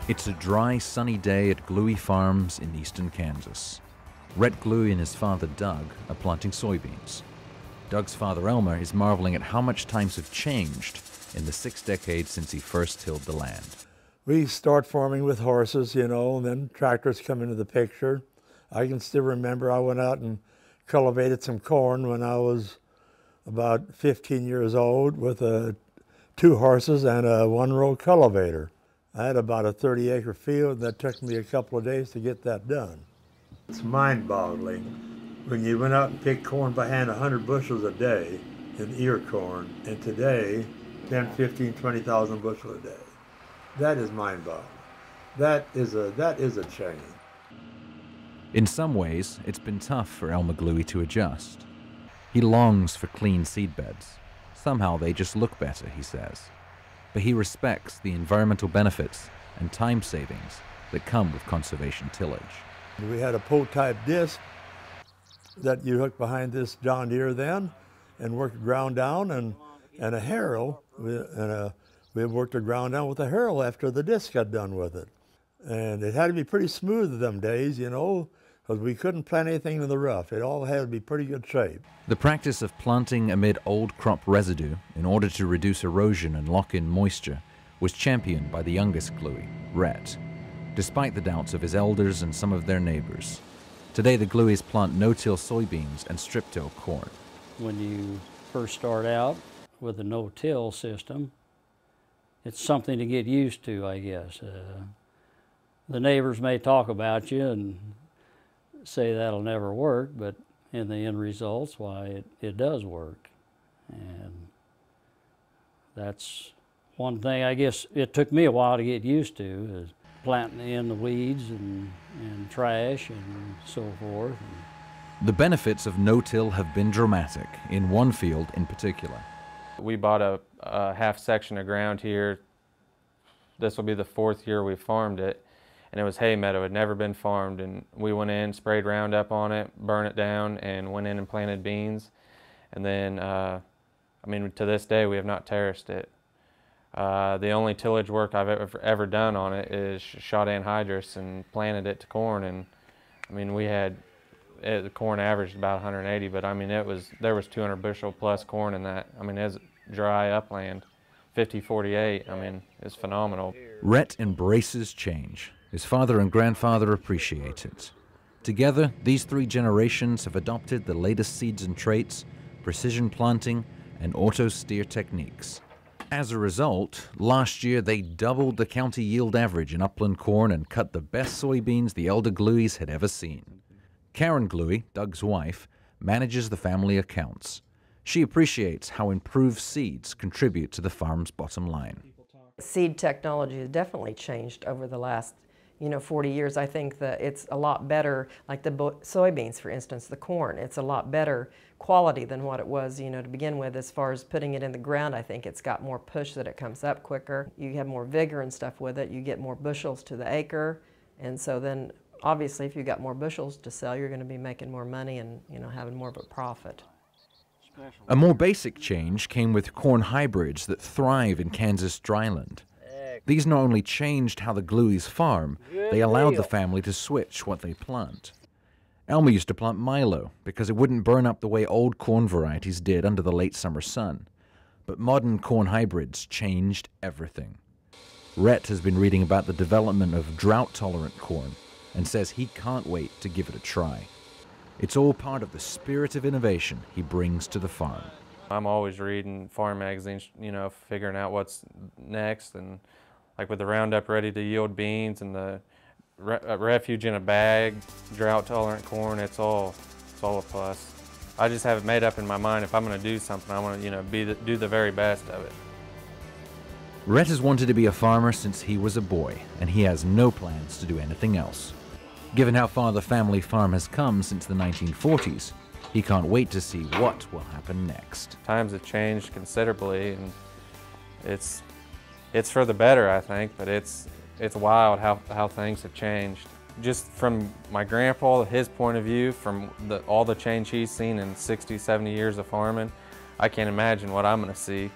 It's a dry, sunny day at Gleue Farms in eastern Kansas. Rhett Gleue and his father Doug are planting soybeans. Doug's father Elmer is marveling at how much times have changed in the 6 decades since he first tilled the land. We start farming with horses, you know, and then tractors come into the picture. I can still remember I went out and cultivated some corn when I was about 15 years old with 2 horses and a 1-row cultivator. I had about a 30-acre field, and that took me a couple of days to get that done. It's mind-boggling. When you went out and picked corn by hand, 100 bushels a day in ear corn, and today, 10, 15, 20,000 bushels a day. That is mind-boggling. That is a change. In some ways, it's been tough for Elmer Gleue to adjust. He longs for clean seedbeds. Somehow they just look better, he says. But he respects the environmental benefits and time savings that come with conservation tillage. We had a pull-type disc that you hooked behind this John Deere then and worked ground down, and a harrow. We worked the ground down with a harrow after the disc got done with it. And it had to be pretty smooth them days, you know, because we couldn't plant anything in the rough. It all had to be pretty good shape. The practice of planting amid old crop residue in order to reduce erosion and lock in moisture was championed by the youngest Gleue, Rhett, despite the doubts of his elders and some of their neighbors. Today the Gleues plant no-till soybeans and strip-till corn. When you first start out with a no-till system, it's something to get used to, I guess. The neighbors may talk about you and say that'll never work, but in the end results, why, it does work. And that's one thing I guess it took me a while to get used to, is planting in the weeds and trash and so forth. The benefits of no-till have been dramatic, in one field in particular. We bought a half section of ground here. This will be the 4th year we farmed it. And it was hay meadow. It had never been farmed, and we went in, sprayed Roundup on it, burned it down, and went in and planted beans. And then, I mean, to this day, we have not terraced it. The only tillage work I've ever done on it is shot anhydrous and planted it to corn. And I mean, the corn averaged about 180, but I mean, there was 200 bushel plus corn in that. I mean, it's dry upland, 50-48. I mean, it's phenomenal. Rhett embraces change. His father and grandfather appreciate it. Together, these 3 generations have adopted the latest seeds and traits, precision planting, and auto-steer techniques. As a result, last year they doubled the county yield average in upland corn and cut the best soybeans the elder Gleues had ever seen. Karen Gleue, Doug's wife, manages the family accounts. She appreciates how improved seeds contribute to the farm's bottom line. Seed technology has definitely changed over the last 40 years. I think that it's a lot better, like the soybeans, for instance, the corn. It's a lot better quality than what it was, to begin with. As far as putting it in the ground, I think it's got more push, that it comes up quicker. You have more vigor and stuff with it. You get more bushels to the acre. And so then, obviously, if you've got more bushels to sell, you're going to be making more money and, having more of a profit. A more basic change came with corn hybrids that thrive in Kansas dryland. These not only changed how the Gleues farm, they allowed the family to switch what they plant. Elmer used to plant milo because it wouldn't burn up the way old corn varieties did under the late summer sun. But modern corn hybrids changed everything. Rhett has been reading about the development of drought-tolerant corn and says he can't wait to give it a try. It's all part of the spirit of innovation he brings to the farm. I'm always reading farm magazines, figuring out what's next, and like with the Roundup Ready to Yield beans and the refuge in a bag, drought-tolerant corn, it's all a plus. I just have it made up in my mind, if I'm going to do something, I want to do the very best of it. Rhett has wanted to be a farmer since he was a boy, and he has no plans to do anything else. Given how far the family farm has come since the 1940s, he can't wait to see what will happen next. Times have changed considerably, and it's for the better, I think, but it's wild how things have changed. Just from my grandpa, his point of view, from all the change he's seen in 60, 70 years of farming, I can't imagine what I'm going to see.